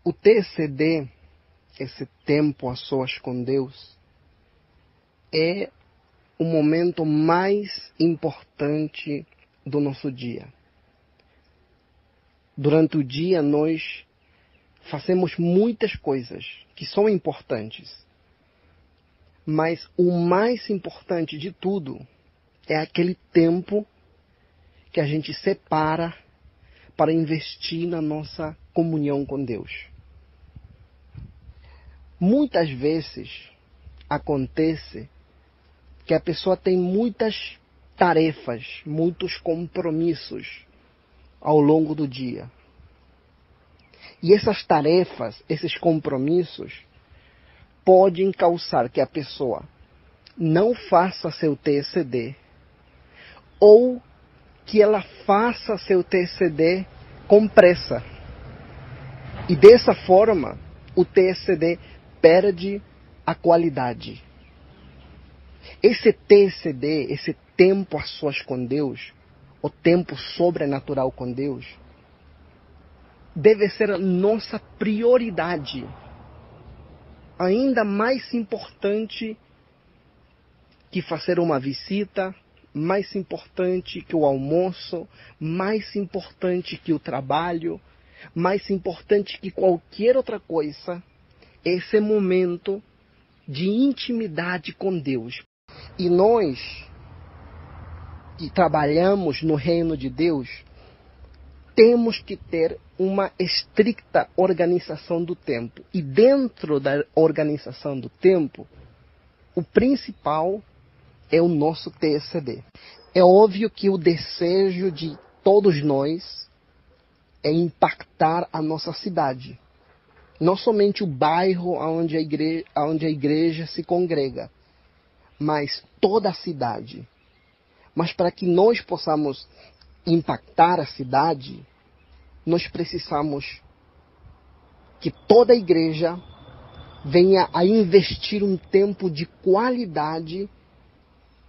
O TCD, esse tempo a sós com Deus, é o momento mais importante do nosso dia. Durante o dia nós fazemos muitas coisas que são importantes, mas o mais importante de tudo é aquele tempo que a gente separa para investir na nossa comunhão com Deus. Muitas vezes acontece que a pessoa tem muitas tarefas, muitos compromissos ao longo do dia. E essas tarefas, esses compromissos, podem causar que a pessoa não faça seu TCD, ou que ela faça seu TCD com pressa. E dessa forma, o TCD perde a qualidade. Esse TCD, esse tempo a sós com Deus, o tempo sobrenatural com Deus, deve ser a nossa prioridade. Ainda mais importante que fazer uma visita, mais importante que o almoço, mais importante que o trabalho, mais importante que qualquer outra coisa, esse momento de intimidade com Deus. E nós, que trabalhamos no reino de Deus, temos que ter uma estricta organização do tempo. E dentro da organização do tempo, o principal é o nosso TCD. É óbvio que o desejo de todos nós é impactar a nossa cidade. Não somente o bairro onde a igreja se congrega, mas toda a cidade. Mas para que nós possamos impactar a cidade, nós precisamos que toda a igreja venha a investir um tempo de qualidade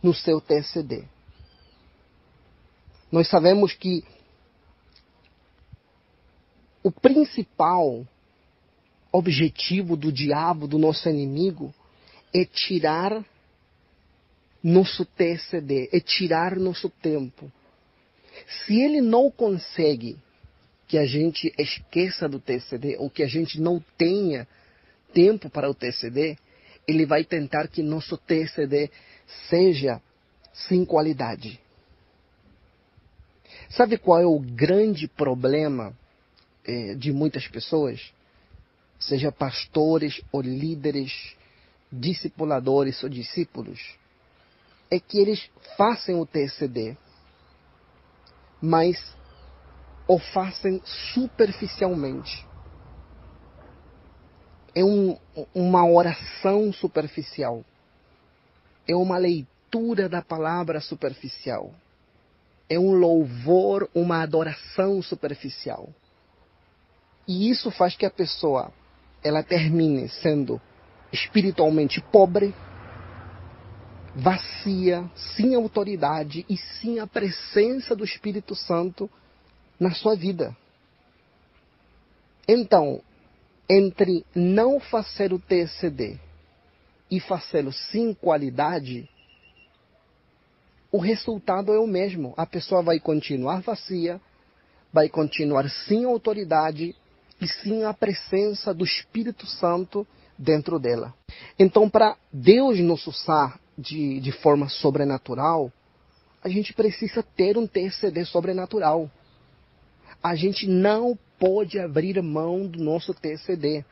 no seu TCD. Nós sabemos que o principal objetivo do diabo, do nosso inimigo, é tirar nosso TCD, é tirar nosso tempo. Se ele não consegue que a gente esqueça do TCD, ou que a gente não tenha tempo para o TCD, ele vai tentar que nosso TCD seja sem qualidade. Sabe qual é o grande problema de muitas pessoas? Seja pastores ou líderes, discipuladores ou discípulos, é que eles fazem o TCD, mas o fazem superficialmente. É uma oração superficial. É uma leitura da palavra superficial. É um louvor, uma adoração superficial. E isso faz que a pessoa ela termine sendo espiritualmente pobre, vazia, sem autoridade e sem a presença do Espírito Santo na sua vida. Então, entre não fazer o TCD e fazê-lo sem qualidade, o resultado é o mesmo. A pessoa vai continuar vazia, vai continuar sem autoridade e sem a presença do Espírito Santo dentro dela. Então, para Deus nos usar de forma sobrenatural, a gente precisa ter um TCD sobrenatural. A gente não pode abrir mão do nosso TCD.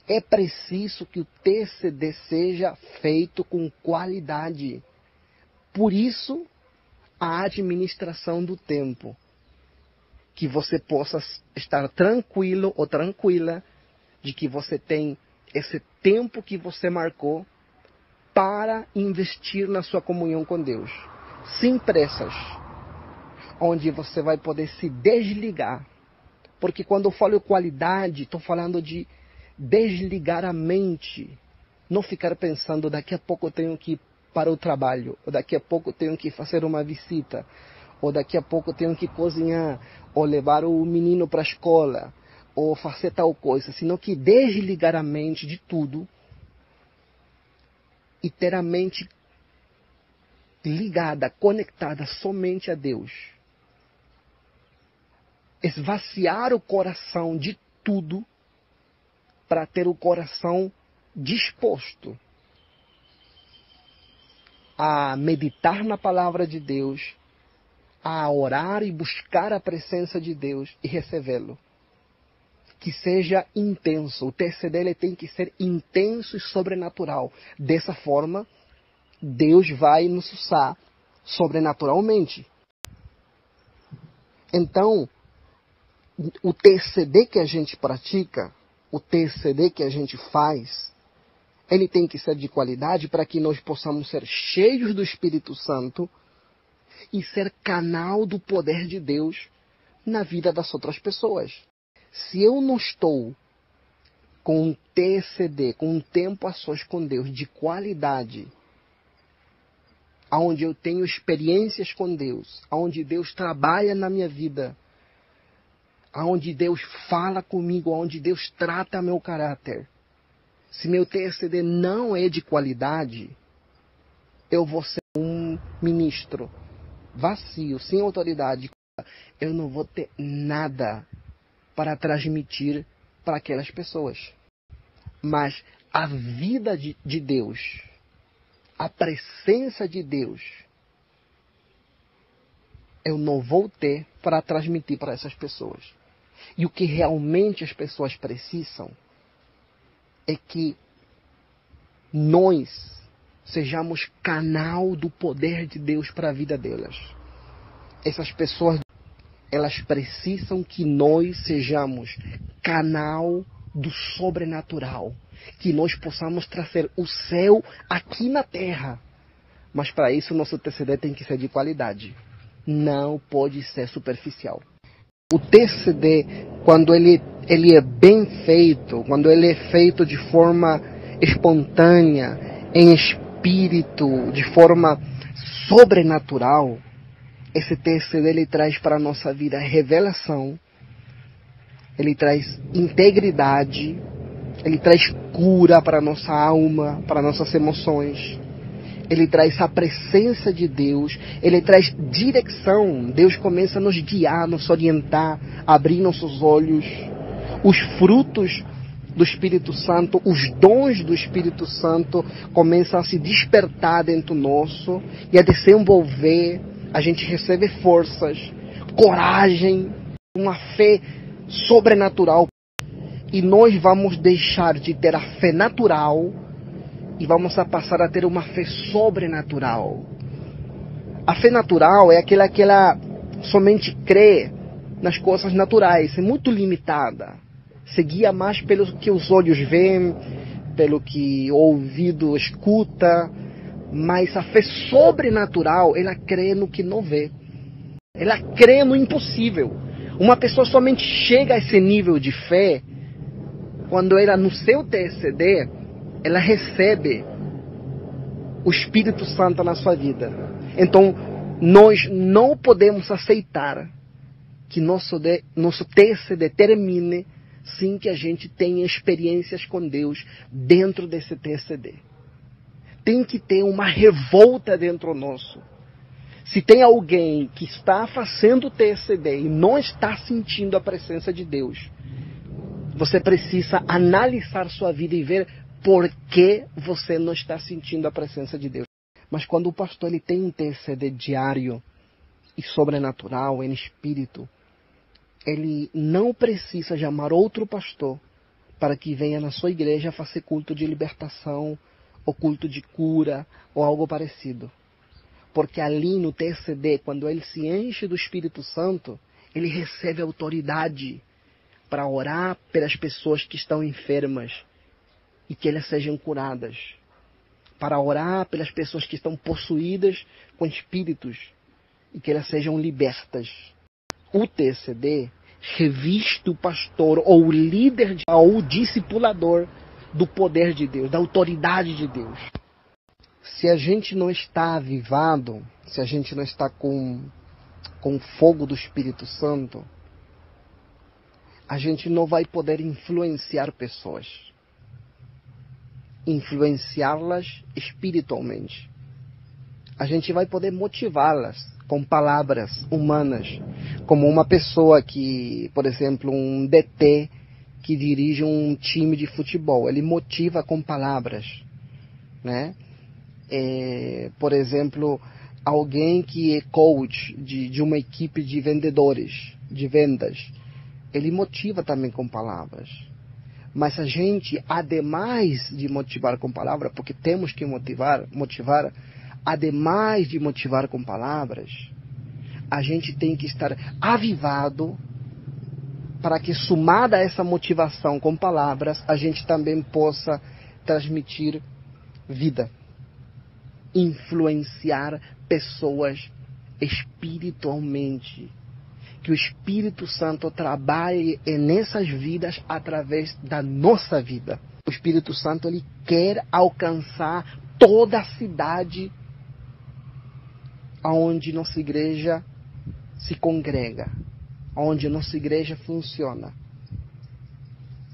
É preciso que o TCD seja feito com qualidade. Por isso, a administração do tempo. Que você possa estar tranquilo ou tranquila de que você tem esse tempo que você marcou para investir na sua comunhão com Deus. Sem pressas. Onde você vai poder se desligar. Porque quando eu falo qualidade, estou falando de desligar a mente. Não ficar pensando, daqui a pouco eu tenho que ir para o trabalho, ou daqui a pouco eu tenho que fazer uma visita, ou daqui a pouco eu tenho que cozinhar, ou levar o menino para a escola, ou fazer tal coisa, senão que desligar a mente de tudo e ter a mente ligada, conectada somente a Deus. Esvaziar o coração de tudo para ter o coração disposto a meditar na palavra de Deus, a orar e buscar a presença de Deus e recebê-lo. Que seja intenso. O TCD ele tem que ser intenso e sobrenatural. Dessa forma, Deus vai nos usar sobrenaturalmente. Então, o TCD que a gente pratica, o TCD que a gente faz, ele tem que ser de qualidade para que nós possamos ser cheios do Espírito Santo e ser canal do poder de Deus na vida das outras pessoas. Se eu não estou com um TCD, com um tempo a sós com Deus de qualidade, onde eu tenho experiências com Deus, onde Deus trabalha na minha vida, onde Deus fala comigo, onde Deus trata meu caráter. Se meu TCD não é de qualidade, eu vou ser um ministro vazio, sem autoridade. Eu não vou ter nada para transmitir para aquelas pessoas. Mas a vida de Deus, a presença de Deus, eu não vou ter para transmitir para essas pessoas. E o que realmente as pessoas precisam é que nós sejamos canal do poder de Deus para a vida delas. Essas pessoas, elas precisam que nós sejamos canal do sobrenatural. Que nós possamos trazer o céu aqui na terra. Mas para isso o nosso TCD tem que ser de qualidade. Não pode ser superficial. O TCD, quando ele é bem feito, quando ele é feito de forma espontânea, em espírito, de forma sobrenatural, esse TCD ele traz para a nossa vida revelação, ele traz integridade, ele traz cura para a nossa alma, para nossas emoções. Ele traz a presença de Deus, ele traz direção. Deus começa a nos guiar, nos orientar, abrir nossos olhos. Os frutos do Espírito Santo, os dons do Espírito Santo começam a se despertar dentro nosso e a desenvolver. A gente recebe forças, coragem, uma fé sobrenatural. E nós vamos deixar de ter a fé natural e vamos a passar a ter uma fé sobrenatural. A fé natural é aquela que ela somente crê nas coisas naturais, é muito limitada. Se guia mais pelo que os olhos veem, pelo que o ouvido escuta, mas a fé sobrenatural, ela crê no que não vê. Ela crê no impossível. Uma pessoa somente chega a esse nível de fé quando ela, no seu TCD, ela recebe o Espírito Santo na sua vida. Então, nós não podemos aceitar que nosso TCD termine sem que a gente tenha experiências com Deus dentro desse TCD. Tem que ter uma revolta dentro nosso. Se tem alguém que está fazendo TCD e não está sentindo a presença de Deus, você precisa analisar sua vida e ver por que você não está sentindo a presença de Deus. Mas quando o pastor ele tem um TCD diário e sobrenatural, em espírito, ele não precisa chamar outro pastor para que venha na sua igreja fazer culto de libertação, ou culto de cura, ou algo parecido. Porque ali no TCD, quando ele se enche do Espírito Santo, ele recebe autoridade para orar pelas pessoas que estão enfermas e que elas sejam curadas. Para orar pelas pessoas que estão possuídas com espíritos e que elas sejam libertas. O TCD reviste o pastor ou o líder ou o discipulador do poder de Deus, da autoridade de Deus. Se a gente não está avivado, se a gente não está com o fogo do Espírito Santo, a gente não vai poder influenciar pessoas. Influenciá-las espiritualmente. A gente vai poder motivá-las com palavras humanas, como uma pessoa que, por exemplo, um DT que dirige um time de futebol, ele motiva com palavras, né? Por exemplo, alguém que é coach de uma equipe de vendedores, de vendas, ele motiva também com palavras. Mas a gente, ademais de motivar com palavras, porque temos que motivar, ademais de motivar com palavras, a gente tem que estar avivado para que, somada a essa motivação com palavras, a gente também possa transmitir vida, influenciar pessoas espiritualmente. Que o Espírito Santo trabalhe nessas vidas através da nossa vida. O Espírito Santo, ele quer alcançar toda a cidade onde nossa igreja se congrega, onde nossa igreja funciona.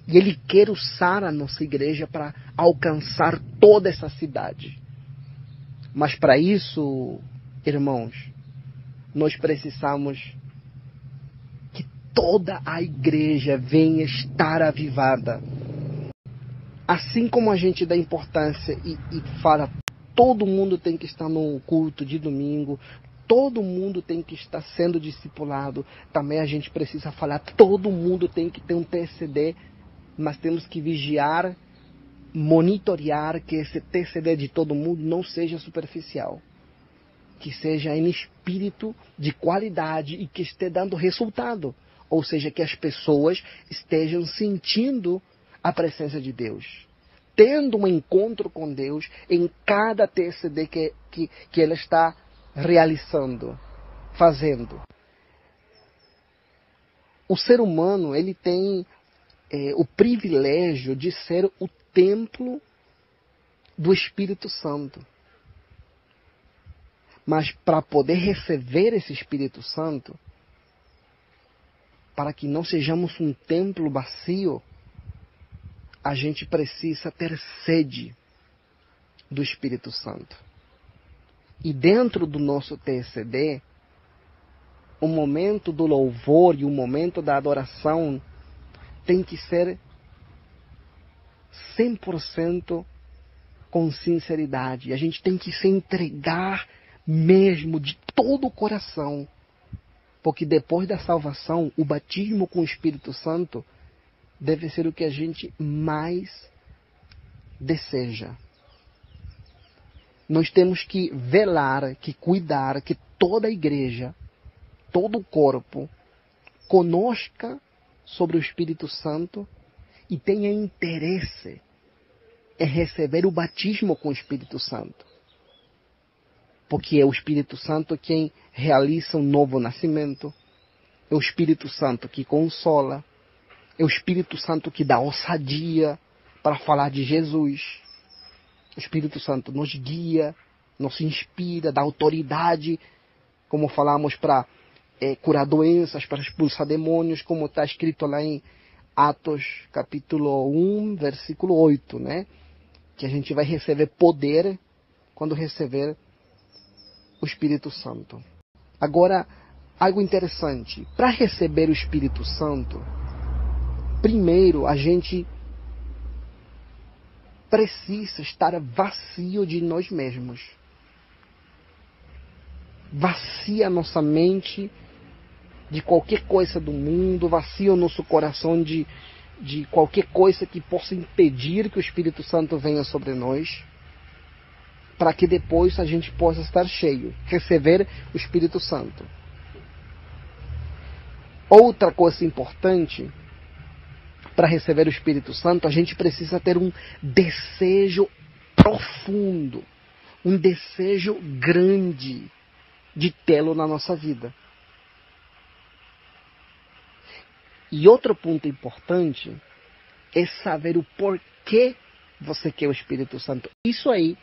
E ele quer usar a nossa igreja para alcançar toda essa cidade. Mas para isso, irmãos, nós precisamos que toda a igreja venha estar avivada. Assim como a gente dá importância e fala, todo mundo tem que estar no culto de domingo, todo mundo tem que estar sendo discipulado, também a gente precisa falar, todo mundo tem que ter um TCD, mas temos que vigiar, monitorear que esse TCD de todo mundo não seja superficial. Que seja em espírito de qualidade e que esteja dando resultado. Ou seja, que as pessoas estejam sentindo a presença de Deus. Tendo um encontro com Deus em cada TCD que ela está realizando, fazendo. O ser humano, ele tem o privilégio de ser o templo do Espírito Santo. Mas para poder receber esse Espírito Santo, para que não sejamos um templo vazio, a gente precisa ter sede do Espírito Santo. E dentro do nosso TCD, o momento do louvor e o momento da adoração tem que ser 100% com sinceridade. A gente tem que se entregar mesmo de todo o coração. Porque depois da salvação, o batismo com o Espírito Santo deve ser o que a gente mais deseja. Nós temos que velar, que cuidar, que toda a igreja, todo o corpo, conosca sobre o Espírito Santo e tenha interesse em receber o batismo com o Espírito Santo. Porque é o Espírito Santo quem realiza um novo nascimento. É o Espírito Santo que consola. É o Espírito Santo que dá ousadia para falar de Jesus. O Espírito Santo nos guia, nos inspira, dá autoridade, como falamos, para curar doenças, para expulsar demônios, como está escrito lá em Atos capítulo 1, versículo 8, né? Que a gente vai receber poder quando receber o Espírito Santo. Agora, algo interessante. Para receber o Espírito Santo, primeiro a gente precisa estar vazio de nós mesmos. Vacia nossa mente de qualquer coisa do mundo, vacia o nosso coração de qualquer coisa que possa impedir que o Espírito Santo venha sobre nós, para que depois a gente possa estar cheio, receber o Espírito Santo. Outra coisa importante, para receber o Espírito Santo, a gente precisa ter um desejo profundo, um desejo grande de tê-lo na nossa vida. E outro ponto importante é saber o porquê você quer o Espírito Santo. Isso aí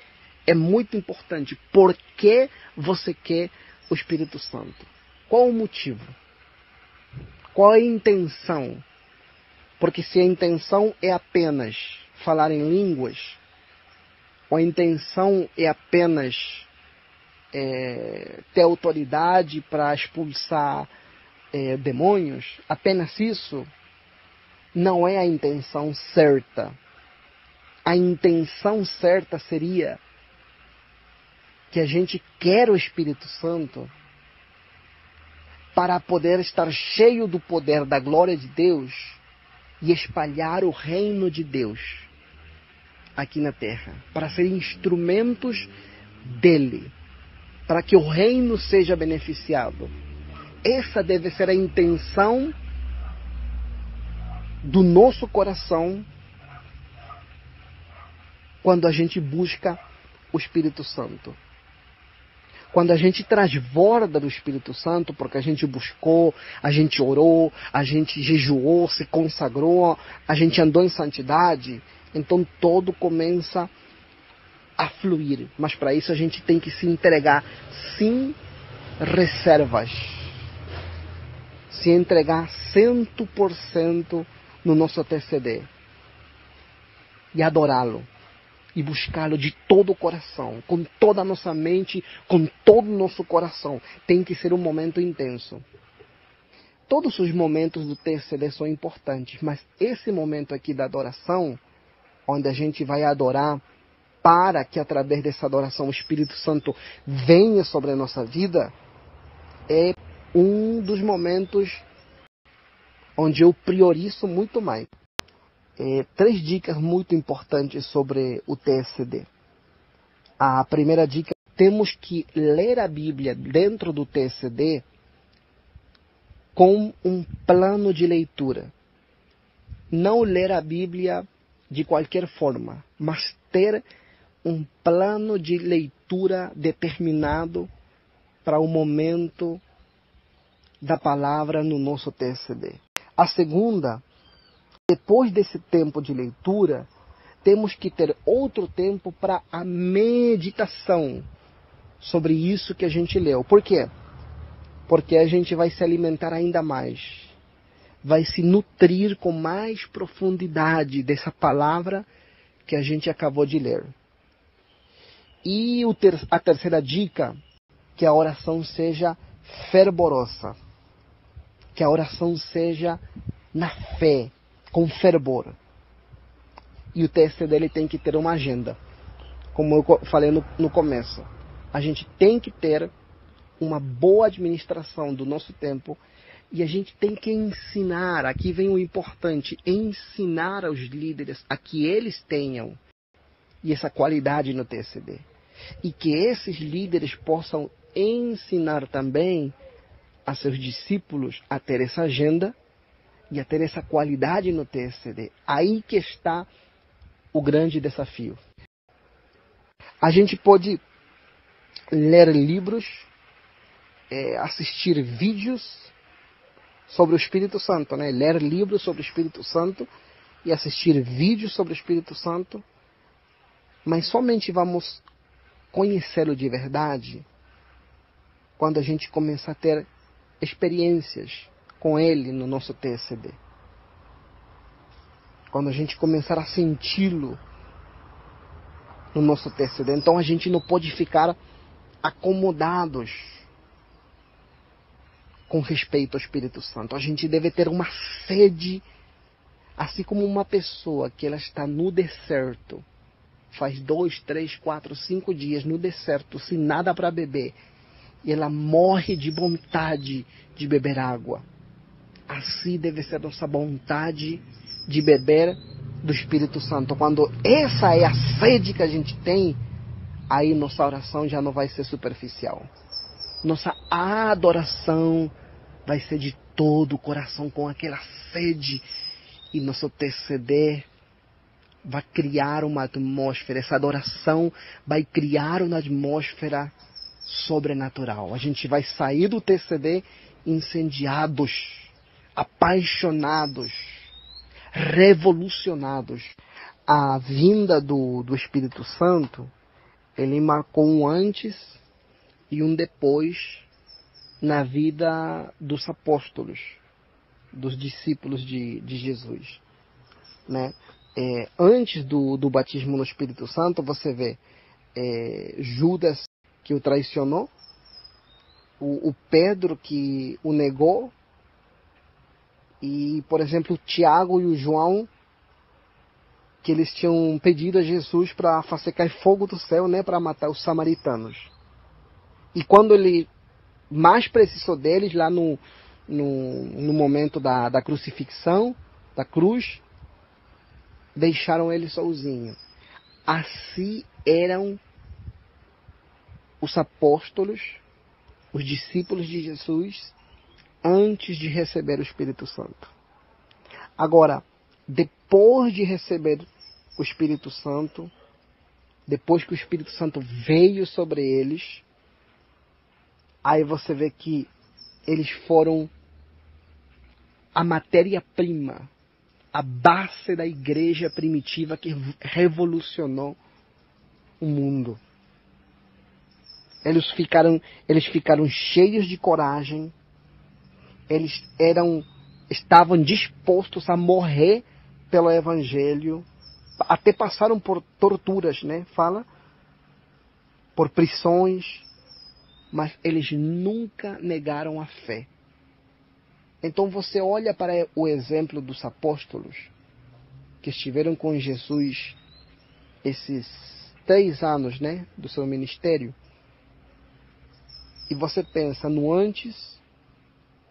é muito importante. Por que você quer o Espírito Santo? Qual o motivo? Qual a intenção? Porque se a intenção é apenas falar em línguas, ou a intenção é apenas ter autoridade para expulsar demônios, apenas isso não é a intenção certa. A intenção certa seria que a gente quer o Espírito Santo para poder estar cheio do poder da glória de Deus e espalhar o reino de Deus aqui na terra, para ser instrumentos dele, para que o reino seja beneficiado. Essa deve ser a intenção do nosso coração quando a gente busca o Espírito Santo. Quando a gente transborda do Espírito Santo, porque a gente buscou, a gente orou, a gente jejuou, se consagrou, a gente andou em santidade, então todo começa a fluir. Mas para isso a gente tem que se entregar sem reservas. Se entregar 100% no nosso TCD. E adorá-lo. E buscá-lo de todo o coração, com toda a nossa mente, com todo o nosso coração. Tem que ser um momento intenso. Todos os momentos do TCD são importantes, mas esse momento aqui da adoração, onde a gente vai adorar para que através dessa adoração o Espírito Santo venha sobre a nossa vida, é um dos momentos onde eu priorizo muito mais. 3 dicas muito importantes sobre o TCD. A primeira dica, temos que ler a Bíblia dentro do TCD com um plano de leitura. Não ler a Bíblia de qualquer forma, mas ter um plano de leitura determinado para o momento da palavra no nosso TCD. A segunda, depois desse tempo de leitura, temos que ter outro tempo para a meditação sobre isso que a gente leu. Por quê? Porque a gente vai se alimentar ainda mais. Vai se nutrir com mais profundidade dessa palavra que a gente acabou de ler. E a terceira dica, que a oração seja fervorosa. Que a oração seja na fé, com fervor. E o TCD dele tem que ter uma agenda. Como eu falei no começo. A gente tem que ter uma boa administração do nosso tempo. E a gente tem que ensinar, aqui vem o importante, ensinar aos líderes a que eles tenham e essa qualidade no TCD. E que esses líderes possam ensinar também a seus discípulos a ter essa agenda e a ter essa qualidade no TCD. Aí que está o grande desafio. A gente pode ler livros, assistir vídeos sobre o Espírito Santo, né? Ler livros sobre o Espírito Santo e assistir vídeos sobre o Espírito Santo, mas somente vamos conhecê-lo de verdade quando a gente começar a ter experiências com ele no nosso TCD. Quando a gente começar a senti-lo no nosso TCD. Então a gente não pode ficar acomodados com respeito ao Espírito Santo. A gente deve ter uma sede, assim como uma pessoa que ela está no deserto, faz 2, 3, 4, 5 dias no deserto, sem nada para beber, e ela morre de vontade de beber água. Assim deve ser nossa vontade de beber do Espírito Santo. Quando essa é a sede que a gente tem, aí nossa oração já não vai ser superficial. Nossa adoração vai ser de todo o coração, com aquela sede. E nosso TCD vai criar uma atmosfera. Essa adoração vai criar uma atmosfera sobrenatural. A gente vai sair do TCD incendiados, apaixonados, revolucionados. A vinda do Espírito Santo, ele marcou um antes e um depois na vida dos apóstolos, dos discípulos de Jesus. né? Antes do batismo no Espírito Santo, você vê Judas que o traicionou, o Pedro que o negou, e, por exemplo, o Tiago e o João, que eles tinham pedido a Jesus para fazer cair fogo do céu, né, para matar os samaritanos. E quando ele mais precisou deles, lá no momento da crucifixão, da cruz, deixaram ele sozinho. Assim eram os apóstolos, os discípulos de Jesus, antes de receber o Espírito Santo. Agora, depois de receber o Espírito Santo, depois que o Espírito Santo veio sobre eles, aí você vê que eles foram a matéria-prima, a base da igreja primitiva que revolucionou o mundo. Eles ficaram cheios de coragem, eles estavam dispostos a morrer pelo Evangelho, até passaram por torturas, né? Por prisões, mas eles nunca negaram a fé. Então você olha para o exemplo dos apóstolos que estiveram com Jesus esses 3 anos, né, do seu ministério, e você pensa no antes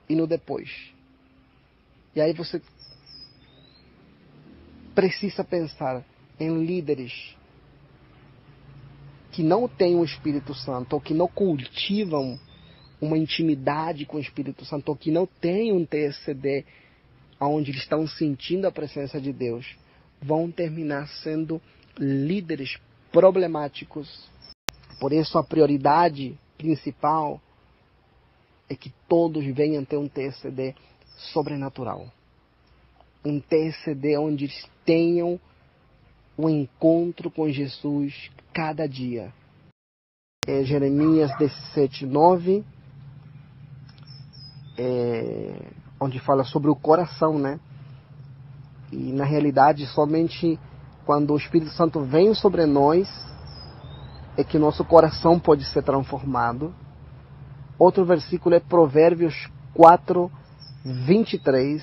e no depois. E aí você precisa pensar em líderes que não têm o Espírito Santo, ou que não cultivam uma intimidade com o Espírito Santo, ou que não têm um TSD onde eles estão sentindo a presença de Deus, vão terminar sendo líderes problemáticos. Por isso a prioridade principal é que todos venham ter um TSD sobrenatural. Um TSD onde eles tenham um encontro com Jesus cada dia. Jeremias 17:9, onde fala sobre o coração, né? E na realidade, somente quando o Espírito Santo vem sobre nós, é que nosso coração pode ser transformado. Outro versículo é Provérbios 4:23.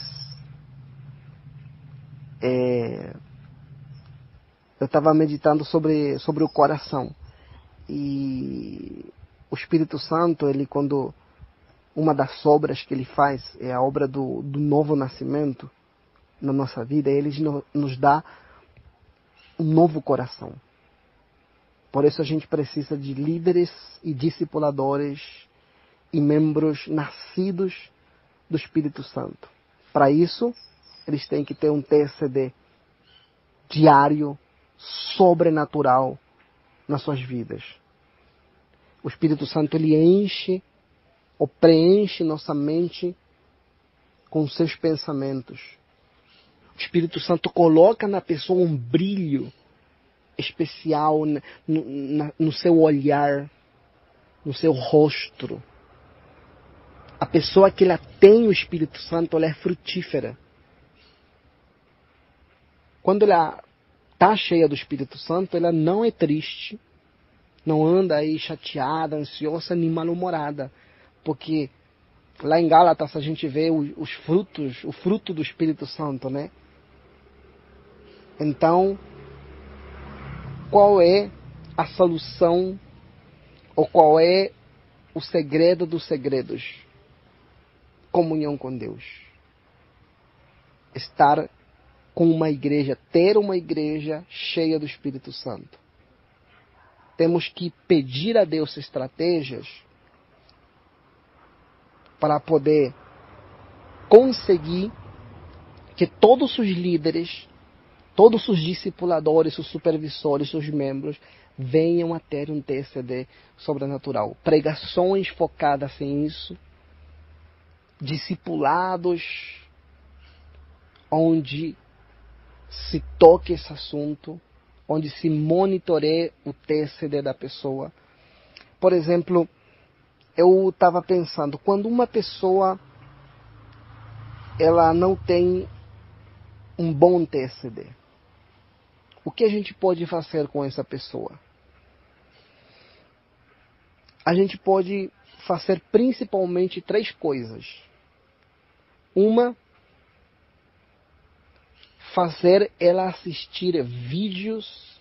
Eu estava meditando sobre o coração. E o Espírito Santo, uma das obras que ele faz é a obra do novo nascimento na nossa vida. Ele nos dá um novo coração. Por isso a gente precisa de líderes e discipuladores e membros nascidos do Espírito Santo. Para isso, eles têm que ter um TSD diário, sobrenatural nas suas vidas. O Espírito Santo, ele enche ou preenche nossa mente com seus pensamentos. O Espírito Santo coloca na pessoa um brilho especial no seu olhar, no seu rosto. A pessoa que ela tem o Espírito Santo, ela é frutífera. Quando ela está cheia do Espírito Santo, ela não é triste, não anda aí chateada, ansiosa, nem mal-humorada. Porque lá em Gálatas a gente vê os frutos, o fruto do Espírito Santo, né? Então, qual é a solução, ou qual é o segredo dos segredos? Comunhão com Deus. Estar com uma igreja, ter uma igreja cheia do Espírito Santo. Temos que pedir a Deus estratégias para poder conseguir que todos os líderes, todos os discipuladores, os supervisores, os membros, venham a ter um TSD sobrenatural. Pregações focadas em isso, discipulados onde se toque esse assunto, onde se monitoreie o TSD da pessoa. Por exemplo, eu estava pensando, quando uma pessoa ela não tem um bom TCD? O que a gente pode fazer com essa pessoa? A gente pode fazer principalmente 3 coisas. Uma, fazer ela assistir vídeos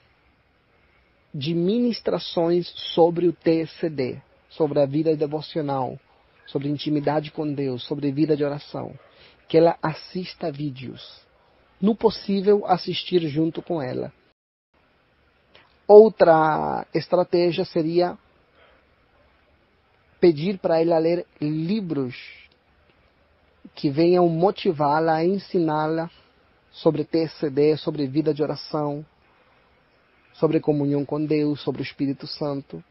de ministrações sobre o TCD, sobre a vida devocional, sobre intimidade com Deus, sobre vida de oração. Que ela assista vídeos. No possível, assistir junto com ela. Outra estratégia seria pedir para ela ler livros que venham motivá-la, ensiná-la sobre TCD, sobre vida de oração, sobre comunhão com Deus, sobre o Espírito Santo.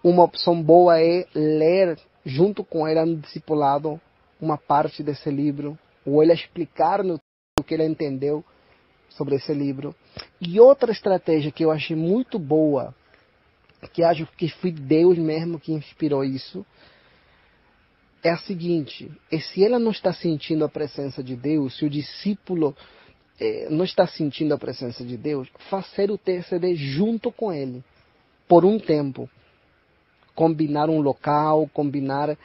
Uma opção boa é ler junto com ela no discipulado uma parte desse livro, ou ela explicar o que ela entendeu sobre esse livro. E outra estratégia que eu achei muito boa, que acho que foi Deus mesmo que inspirou isso, é a seguinte: se ela não está sentindo a presença de Deus, se o discípulo não está sentindo a presença de Deus, fazer o TCD junto com ele, por um tempo. Combinar um local, combinar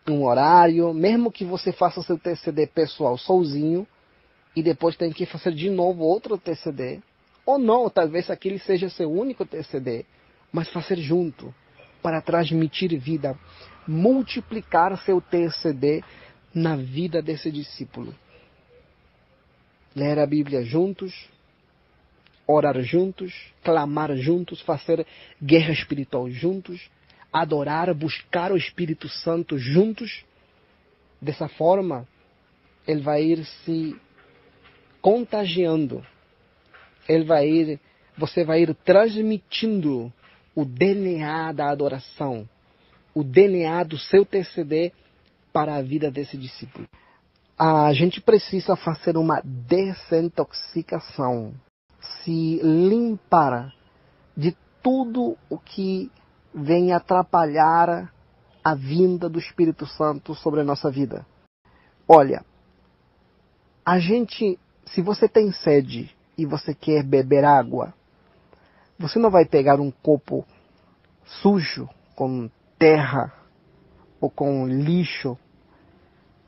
um horário, mesmo que você faça o seu TCD pessoal sozinho, e depois tem que fazer de novo outro TCD, ou não, talvez aquele seja seu único TCD, mas fazer junto, para transmitir vida, multiplicar seu TCD na vida desse discípulo. Ler a Bíblia juntos, orar juntos, clamar juntos, fazer guerra espiritual juntos, adorar, buscar o Espírito Santo juntos. Dessa forma, ele vai ir se contagiando. Você vai ir transmitindo o DNA da adoração, o DNA do seu TCD para a vida desse discípulo. A gente precisa fazer uma desintoxicação, se limpar de tudo o que vem atrapalhar a vinda do Espírito Santo sobre a nossa vida. Olha, se você tem sede e você quer beber água, você não vai pegar um copo sujo com terra ou com lixo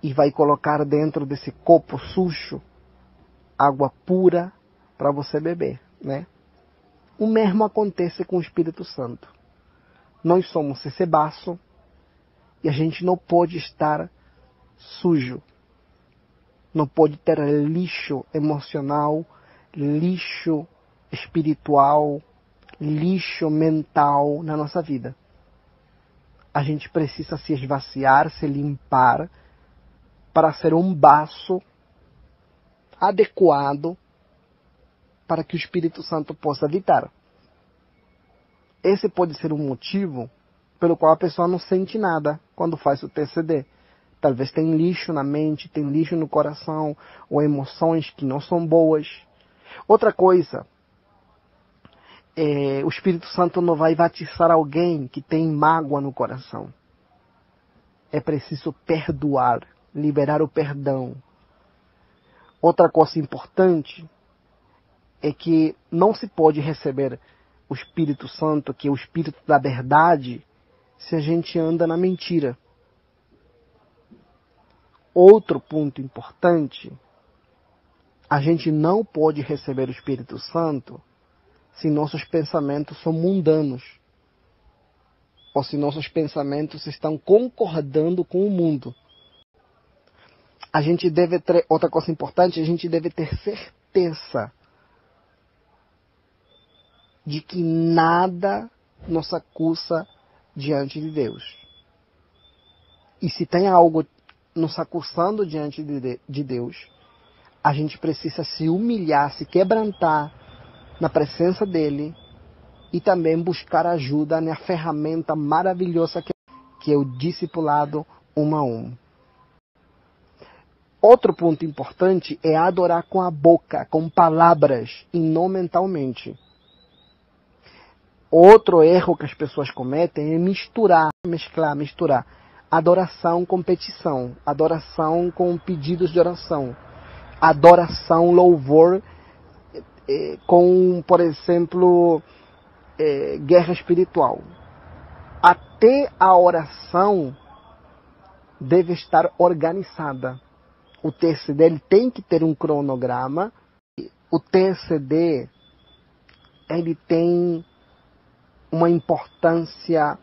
e vai colocar dentro desse copo sujo água pura para você beber, né? O mesmo acontece com o Espírito Santo. Nós somos esse baço e a gente não pode estar sujo. Não pode ter lixo emocional, lixo espiritual, lixo mental na nossa vida. A gente precisa se esvaziar, se limpar, para ser um baço adequado para que o Espírito Santo possa habitar. Esse pode ser um motivo pelo qual a pessoa não sente nada quando faz o TCD. Talvez tem lixo na mente, tem lixo no coração, ou emoções que não são boas. Outra coisa, o Espírito Santo não vai batizar alguém que tem mágoa no coração. É preciso perdoar, liberar o perdão. Outra coisa importante é que não se pode receber o Espírito Santo, que é o Espírito da verdade, se a gente anda na mentira. Outro ponto importante, a gente não pode receber o Espírito Santo se nossos pensamentos são mundanos, ou se nossos pensamentos estão concordando com o mundo. Outra coisa importante, a gente deve ter certeza de que nada nos acusa diante de Deus. E se tem algo nos acusando diante de Deus, a gente precisa se humilhar, se quebrantar na presença dele e também buscar ajuda na ferramenta maravilhosa que é o discipulado 1 a 1. Outro ponto importante é adorar com a boca, com palavras e não mentalmente. Outro erro que as pessoas cometem é misturar adoração com petição, adoração com pedidos de oração. adoração, louvor, com, por exemplo, guerra espiritual. Até a oração deve estar organizada. O TCD ele tem que ter um cronograma. O TCD ele tem uma importância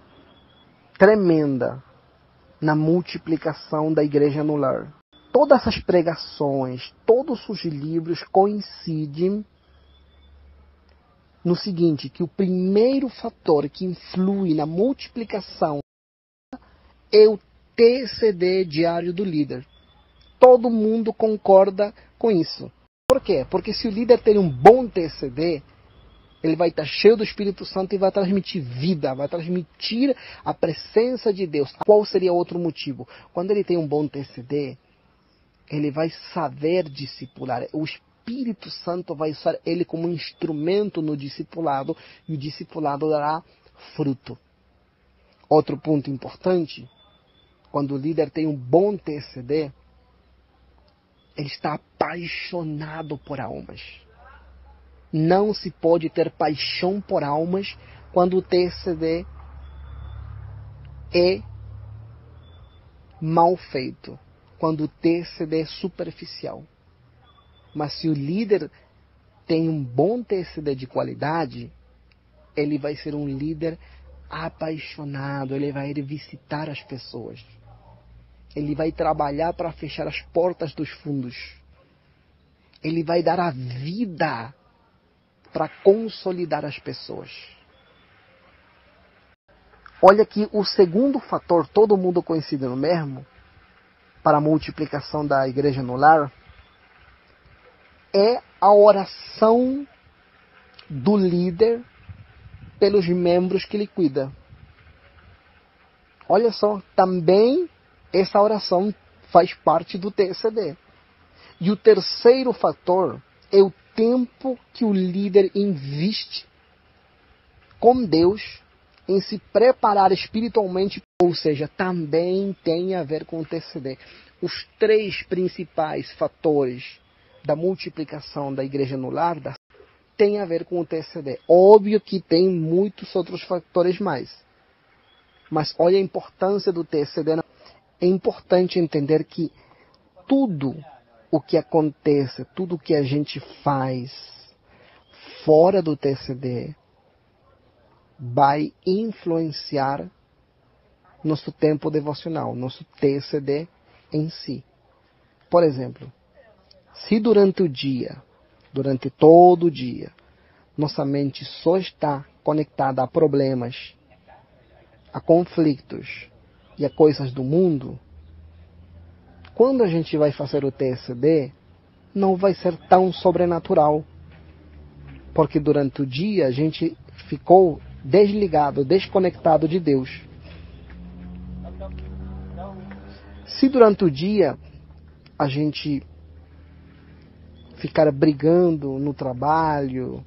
tremenda na multiplicação da igreja no lar. Todas as pregações, todos os livros coincidem no seguinte, que o primeiro fator que influi na multiplicação é o TCD diário do líder. Todo mundo concorda com isso. Por quê? Porque se o líder tem um bom TCD, ele vai estar cheio do Espírito Santo e vai transmitir vida, vai transmitir a presença de Deus. Qual seria outro motivo? Quando ele tem um bom TCD, ele vai saber discipular. O Espírito Santo vai usar ele como instrumento no discipulado e o discipulado dará fruto. Outro ponto importante, quando o líder tem um bom TCD, ele está apaixonado por almas. Não se pode ter paixão por almas quando o TCD é mal feito, quando o TCD é superficial. Mas se o líder tem um bom TCD de qualidade, ele vai ser um líder apaixonado, ele vai ir visitar as pessoas. Ele vai trabalhar para fechar as portas dos fundos. Ele vai dar a vida para consolidar as pessoas. Olha que o segundo fator, todo mundo coincide no mesmo, para a multiplicação da igreja no lar, é a oração do líder pelos membros que ele cuida. Olha só, também essa oração faz parte do TCD. E o terceiro fator é o tempo que o líder investe com Deus em se preparar espiritualmente, ou seja, também tem a ver com o TCD. Os três principais fatores da multiplicação da igreja no lar tem a ver com o TCD. Óbvio que tem muitos outros fatores mais. Mas olha a importância do TCD. É importante entender que tudo o que acontece, tudo o que a gente faz fora do TCD vai influenciar nosso tempo devocional, nosso TCD em si. Por exemplo, se durante o dia, durante todo o dia, nossa mente só está conectada a problemas, a conflitos e a coisas do mundo, quando a gente vai fazer o TCD, não vai ser tão sobrenatural. Porque durante o dia a gente ficou desligado, desconectado de Deus. Se durante o dia a gente ficar brigando no trabalho,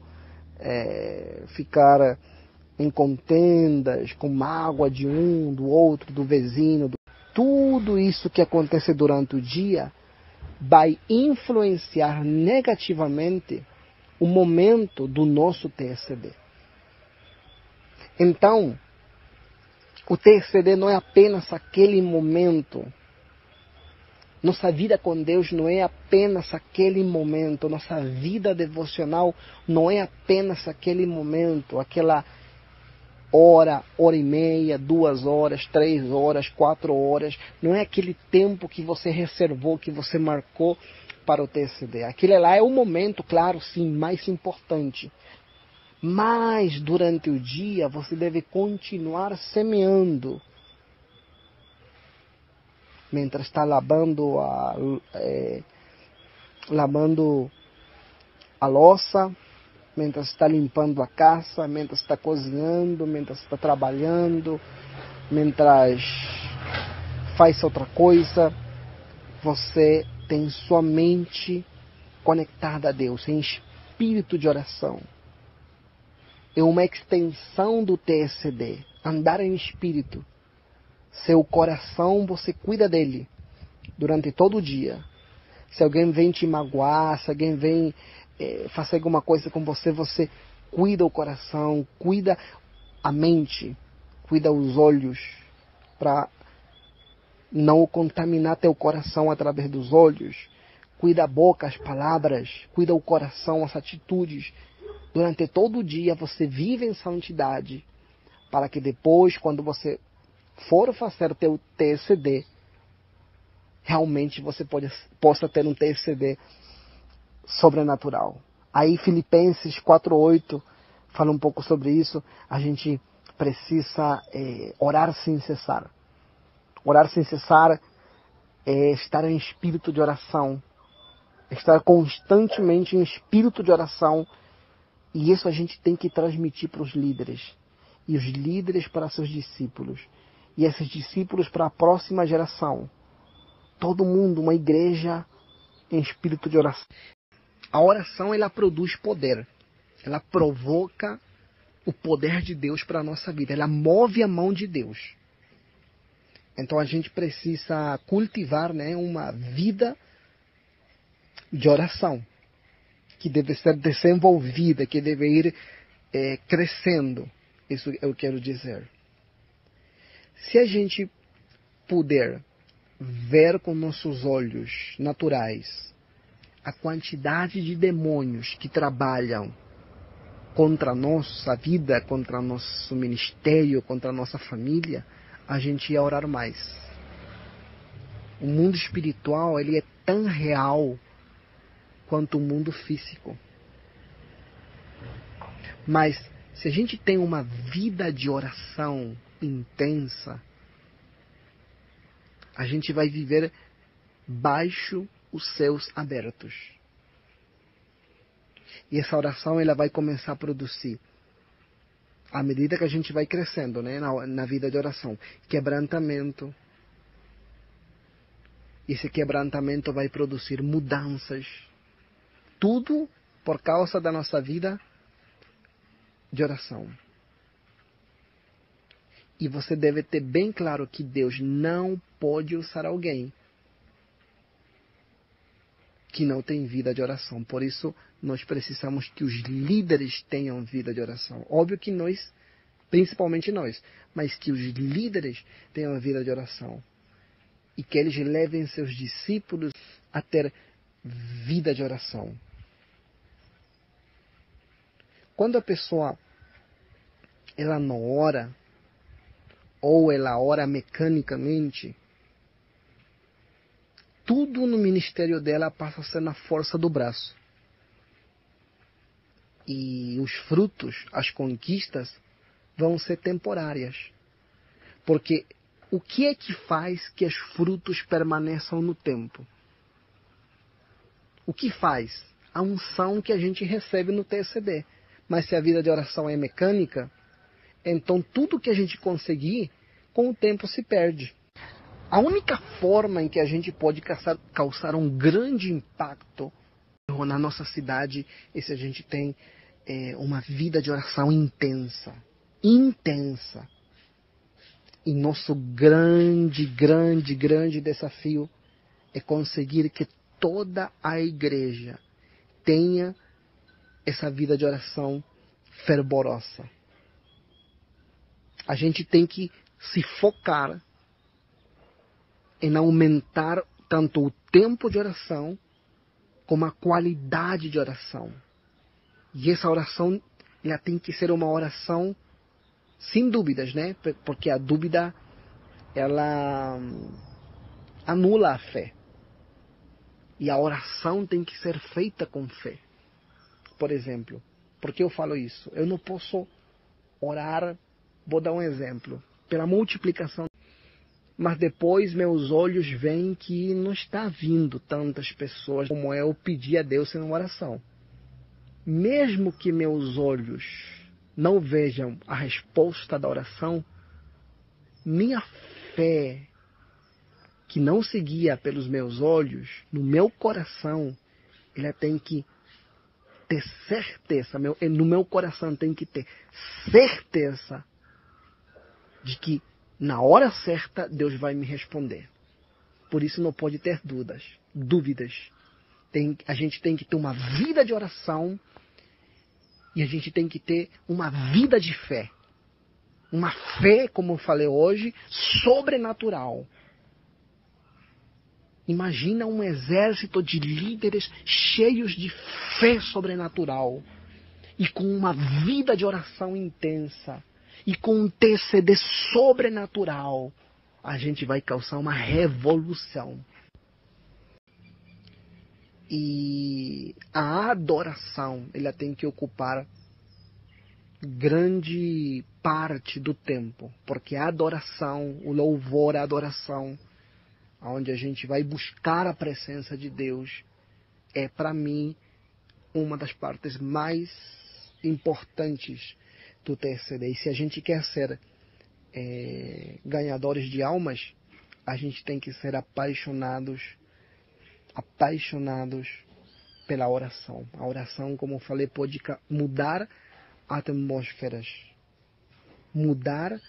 ficar em contendas, com mágoa de um, do outro, do vizinho, tudo isso que acontece durante o dia vai influenciar negativamente o momento do nosso TCD. Então, o TCD não é apenas aquele momento. Nossa vida com Deus não é apenas aquele momento. Nossa vida devocional não é apenas aquele momento, aquela hora, hora e meia, 2 horas, 3 horas, 4 horas. Não é aquele tempo que você reservou, que você marcou para o TCD. Aquele lá é o momento, claro, sim, mais importante. Mas durante o dia você deve continuar semeando. Mientras está lavando a louça, mientras está limpando a casa, mientras está cozinhando, mientras está trabalhando, mientras faz outra coisa, você tem sua mente conectada a Deus, em espírito de oração. É uma extensão do TCD, andar em espírito. Seu coração, você cuida dele durante todo o dia. Se alguém vem te magoar, se alguém vem fazer alguma coisa com você, você cuida o coração, cuida a mente, cuida os olhos, para não contaminar teu coração através dos olhos. Cuida a boca, as palavras, cuida o coração, as atitudes. Durante todo o dia você vive em santidade, para que depois, quando você for fazer teu TCD, realmente você possa ter um TCD sobrenatural. Aí Filipenses 4:8 fala um pouco sobre isso. A gente precisa orar sem cessar. Orar sem cessar é estar em espírito de oração. Estar constantemente em espírito de oração. E isso a gente tem que transmitir para os líderes. E os líderes para seus discípulos. E esses discípulos para a próxima geração. Todo mundo, uma igreja em espírito de oração. A oração, ela produz poder. Ela provoca o poder de Deus para a nossa vida. Ela move a mão de Deus. Então a gente precisa cultivar, né, uma vida de oração. Que deve ser desenvolvida, que deve ir crescendo. Isso eu quero dizer. Se a gente puder ver com nossos olhos naturais a quantidade de demônios que trabalham contra a nossa vida, contra nosso ministério, contra a nossa família, a gente ia orar mais. O mundo espiritual, ele é tão real quanto o mundo físico. Mas se a gente tem uma vida de oração intensa, a gente vai viver baixo os céus abertos. E essa oração, ela vai começar a produzir, à medida que a gente vai crescendo, né, na vida de oração, quebrantamento. Esse quebrantamento vai produzir mudanças. Tudo por causa da nossa vida de oração. E você deve ter bem claro que Deus não pode usar alguém que não tem vida de oração. Por isso, nós precisamos que os líderes tenham vida de oração. Óbvio que nós, principalmente nós, mas que os líderes tenham vida de oração. E que eles levem seus discípulos a ter vida de oração. Quando a pessoa ela não ora, ou ela ora mecanicamente, tudo no ministério dela passa a ser na força do braço. E os frutos, as conquistas, vão ser temporárias. Porque o que é que faz que os frutos permaneçam no tempo? O que faz? A unção que a gente recebe no TCD. Mas se a vida de oração é mecânica, então tudo que a gente conseguir, com o tempo se perde. A única forma em que a gente pode causar um grande impacto na nossa cidade é se a gente tem uma vida de oração intensa. Intensa. E nosso grande desafio é conseguir que toda a igreja tenha essa vida de oração fervorosa. A gente tem que se focar em aumentar tanto o tempo de oração como a qualidade de oração. E essa oração, ela tem que ser uma oração sem dúvidas, né? Porque a dúvida, ela anula a fé. E a oração tem que ser feita com fé. Por exemplo, por que eu falo isso? Eu não posso orar, vou dar um exemplo, pela multiplicação. Mas depois meus olhos veem que não está vindo tantas pessoas como eu pedi a Deus em uma oração. Mesmo que meus olhos não vejam a resposta da oração, minha fé, que não se guia pelos meus olhos, no meu coração, ela tem que ter certeza, no meu coração tem que ter certeza de que na hora certa Deus vai me responder. Por isso não pode ter dúvidas. A gente tem que ter uma vida de oração e a gente tem que ter uma vida de fé. Uma fé, como eu falei hoje, sobrenatural. Imagina um exército de líderes cheios de fé sobrenatural e com uma vida de oração intensa e com um TCD sobrenatural. A gente vai causar uma revolução. E a adoração, ela tem que ocupar grande parte do tempo, porque a adoração, o louvor, a adoração, onde a gente vai buscar a presença de Deus, é para mim uma das partes mais importantes do TCD. E se a gente quer ser ganhadores de almas, a gente tem que ser apaixonados pela oração. A oração, como eu falei, pode mudar atmosferas, mudar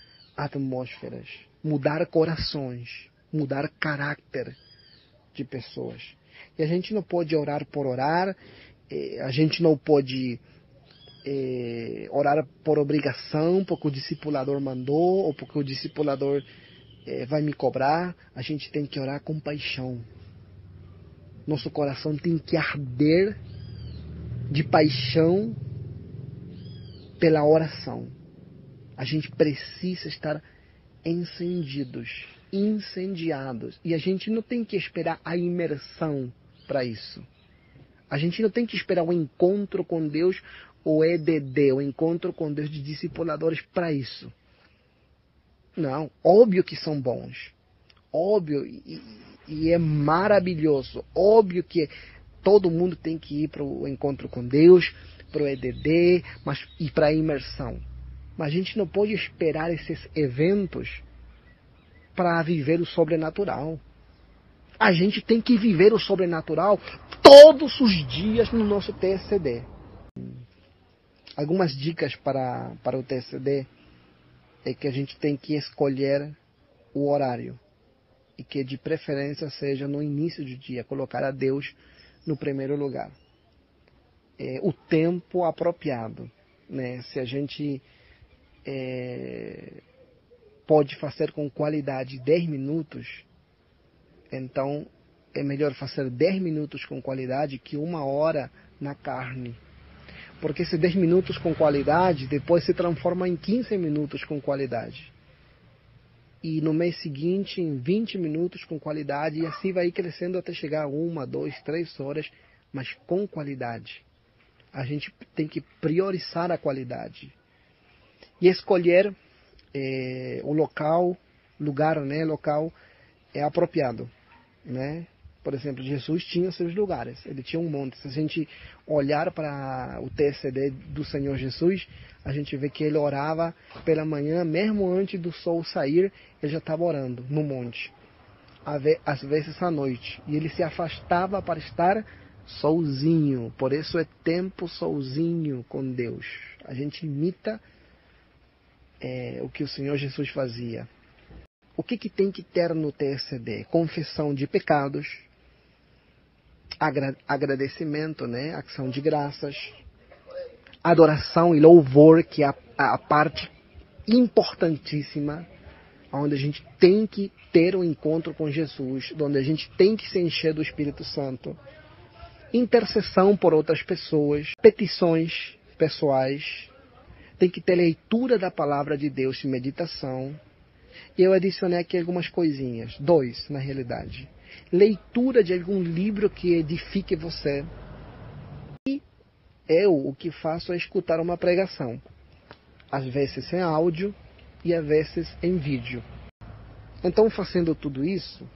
corações, mudar caráter de pessoas. E a gente não pode orar por orar, a gente não pode orar por obrigação, porque o discipulador mandou, ou porque o discipulador vai me cobrar. A gente tem que orar com paixão. Nosso coração tem que arder de paixão pela oração. A gente precisa estar incendiados. E a gente não tem que esperar a imersão para isso. A gente não tem que esperar o encontro com Deus, o EDD, o encontro com Deus de discipuladores para isso. Não, óbvio que são bons. Óbvio, e é maravilhoso. Óbvio que todo mundo tem que ir para o encontro com Deus, para o EDD, e para a imersão. Mas a gente não pode esperar esses eventos para viver o sobrenatural. A gente tem que viver o sobrenatural todos os dias no nosso TCD. Algumas dicas para o TCD é que a gente tem que escolher o horário. E que de preferência seja no início do dia, colocar a Deus no primeiro lugar. O tempo apropriado, né? Se a gente pode fazer com qualidade 10 minutos, então é melhor fazer 10 minutos com qualidade que 1 hora na carne. Porque esses 10 minutos com qualidade depois se transforma em 15 minutos com qualidade. E no mês seguinte em 20 minutos com qualidade, e assim vai crescendo até chegar a 1, 2, 3 horas, mas com qualidade. A gente tem que priorizar a qualidade. E escolher o lugar apropriado, né? Por exemplo, Jesus tinha seus lugares, ele tinha um monte. Se a gente olhar para o TCD do Senhor Jesus, a gente vê que ele orava pela manhã, mesmo antes do sol sair, ele já estava orando no monte. Às vezes à noite. E ele se afastava para estar sozinho. Por isso é tempo sozinho com Deus. A gente imita o que o Senhor Jesus fazia. O que tem que ter no TCD? Confissão de pecados, agradecimento, né? Ação de graças, adoração e louvor, que é a parte importantíssima, onde a gente tem que ter um encontro com Jesus, onde a gente tem que se encher do Espírito Santo, intercessão por outras pessoas, petições pessoais, tem que ter leitura da palavra de Deus e meditação. E eu adicionei aqui algumas coisinhas, 2 na realidade. Leitura de algum livro que edifique você. E eu o que faço é escutar uma pregação. Às vezes em áudio e às vezes em vídeo. Então, fazendo tudo isso,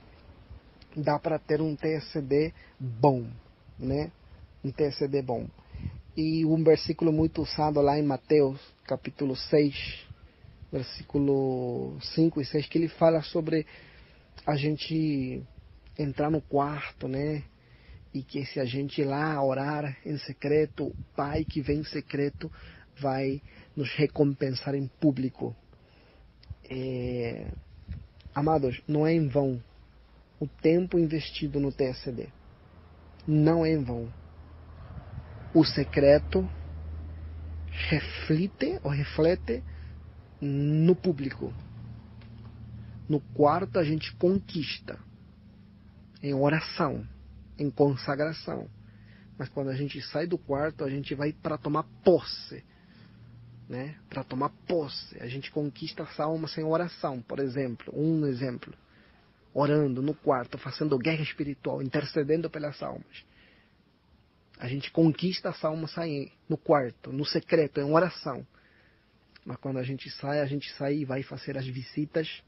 dá para ter um TCD bom, né? Um TCD bom. E um versículo muito usado lá em Mateus, capítulo 6, versículo 5 e 6, que ele fala sobre a gente entrar no quarto, né? E que se a gente ir lá orar em secreto, o Pai que vem em secreto vai nos recompensar em público. Amados, não é em vão o tempo investido no TCD. não é em vão. O secreto reflete no público. No quarto a gente conquista, em oração, em consagração. Mas quando a gente sai do quarto, a gente vai para tomar posse. Né? Para tomar posse. A gente conquista as almas em oração, por exemplo. Um exemplo. Orando no quarto, fazendo guerra espiritual, intercedendo pelas almas. A gente conquista as almas aí, no quarto, no secreto, em oração. Mas quando a gente sai e vai fazer as visitas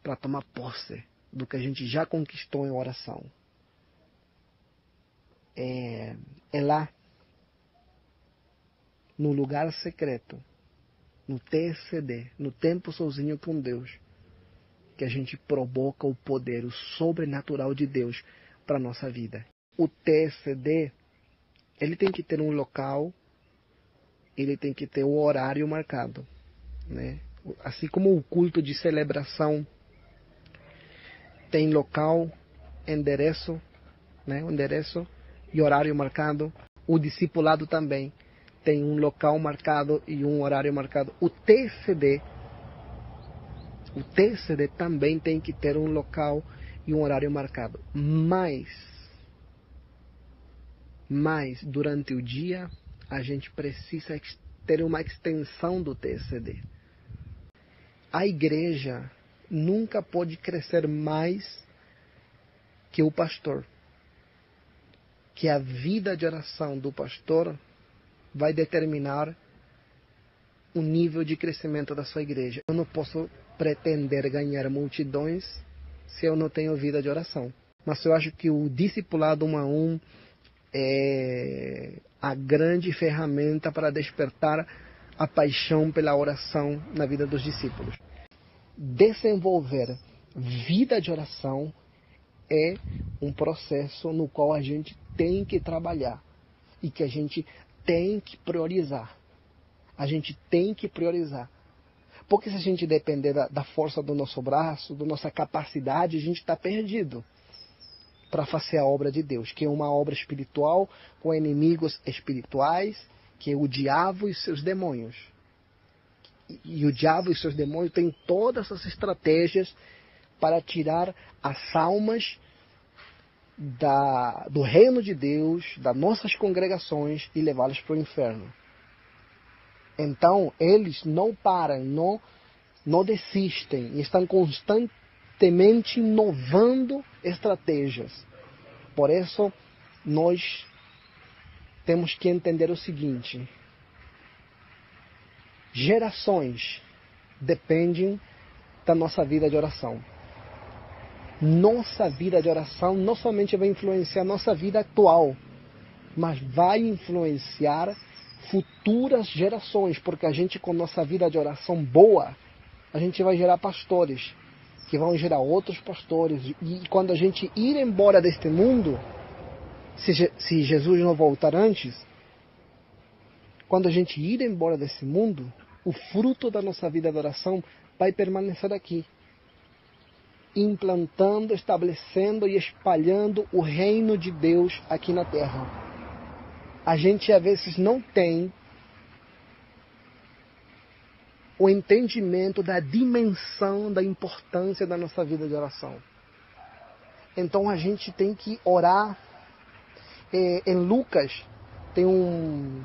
para tomar posse do que a gente já conquistou em oração. É lá, no lugar secreto, no TSD, no tempo sozinho com Deus, que a gente provoca o poder, o sobrenatural de Deus para a nossa vida. O TSD, ele tem que ter um local, ele tem que ter o horário marcado, né? Assim como o culto de celebração tem local, endereço, né? Endereço e horário marcado. O discipulado também tem um local marcado e um horário marcado. O TCD também tem que ter um local e um horário marcado. Mas durante o dia a gente precisa ter uma extensão do TCD. A igreja nunca pode crescer mais que o pastor. Que a vida de oração do pastor vai determinar o nível de crescimento da sua igreja. Eu não posso pretender ganhar multidões se eu não tenho vida de oração. Mas eu acho que o discipulado 1 a 1 é a grande ferramenta para despertar a paixão pela oração na vida dos discípulos. Desenvolver vida de oração é um processo no qual a gente tem que trabalhar e que a gente tem que priorizar. A gente tem que priorizar. Porque se a gente depender da força do nosso braço, da nossa capacidade, a gente está perdido para fazer a obra de Deus, que é uma obra espiritual com inimigos espirituais, que é o diabo e seus demônios. E o diabo e seus demônios têm todas as estratégias para tirar as almas do reino de Deus, das nossas congregações e levá-las para o inferno. Então, eles não param, não desistem, e estão constantemente inovando estratégias. Por isso, nós temos que entender o seguinte: gerações dependem da nossa vida de oração. Nossa vida de oração não somente vai influenciar nossa vida atual, mas vai influenciar futuras gerações, porque a gente, com nossa vida de oração boa, a gente vai gerar pastores, que vão gerar outros pastores, e quando a gente ir embora deste mundo, se Jesus não voltar antes, quando a gente ir embora desse mundo, o fruto da nossa vida de oração vai permanecer aqui, implantando, estabelecendo e espalhando o reino de Deus aqui na terra. A gente às vezes não tem o entendimento da dimensão, da importância da nossa vida de oração. Então a gente tem que orar. Em Lucas tem um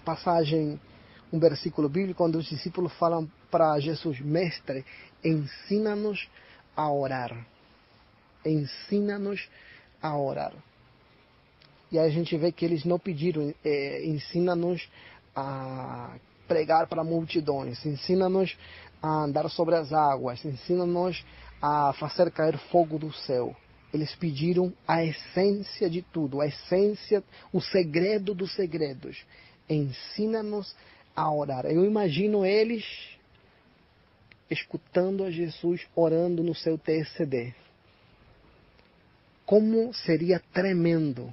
passagem, um versículo bíblico, onde os discípulos falam para Jesus: Mestre, ensina-nos a orar. Ensina-nos a orar. E aí a gente vê que eles não pediram, ensina-nos a pregar para multidões, ensina-nos a andar sobre as águas, ensina-nos a fazer cair fogo do céu. Eles pediram a essência de tudo, a essência, o segredo dos segredos. Ensina-nos a orar. Eu imagino eles escutando a Jesus orando no seu TSD. Como seria tremendo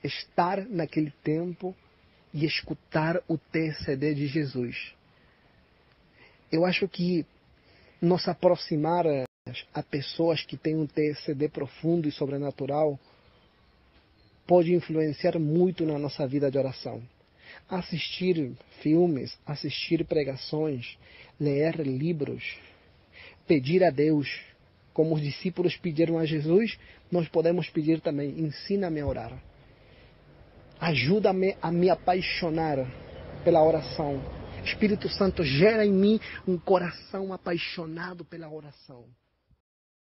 estar naquele tempo e escutar o TCD de Jesus. Eu acho que nos aproximar a pessoas que têm um TCD profundo e sobrenatural pode influenciar muito na nossa vida de oração. Assistir filmes, assistir pregações, ler livros, pedir a Deus, como os discípulos pediram a Jesus, nós podemos pedir também: ensina-me a orar. Ajuda-me a me apaixonar pela oração. Espírito Santo, gera em mim um coração apaixonado pela oração.